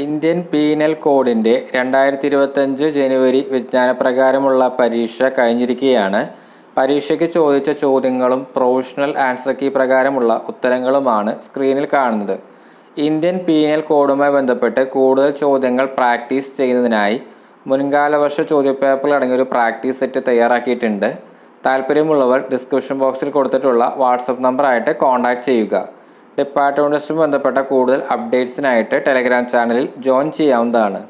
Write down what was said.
Indian penal കോഡിൻ്റെ 2025 ജനുവരി വിജ്ഞാനപ്രകാരമുള്ള പരീക്ഷ കഴിഞ്ഞിരിക്കുകയാണ്. പരീക്ഷയ്ക്ക് ചോദിച്ച ചോദ്യങ്ങളും പ്രൊവിഷണൽ ആൻസർ കീ പ്രകാരമുള്ള ഉത്തരങ്ങളുമാണ് സ്ക്രീനിൽ കാണുന്നത്. ഇന്ത്യൻ പീനൽ കോഡുമായി ബന്ധപ്പെട്ട് കൂടുതൽ ചോദ്യങ്ങൾ പ്രാക്ടീസ് ചെയ്യുന്നതിനായി മുൻകാല വർഷ ചോദ്യപേപ്പറിൽ അടങ്ങിയ ഒരു പ്രാക്ടീസ് സെറ്റ് തയ്യാറാക്കിയിട്ടുണ്ട്. താല്പര്യമുള്ളവർ ഡിസ്ക്രിപ്ഷൻ ബോക്സിൽ കൊടുത്തിട്ടുള്ള വാട്സപ്പ് നമ്പറായിട്ട് കോൺടാക്റ്റ് ചെയ്യുക. ഡിപ്പാർട്ട്മെൻറ്റുമായി ബന്ധപ്പെട്ട കൂടുതൽ അപ്ഡേറ്റ്സിനായിട്ട് ടെലഗ്രാം ചാനലിൽ ജോയിൻ ചെയ്യാവുന്നതാണ്.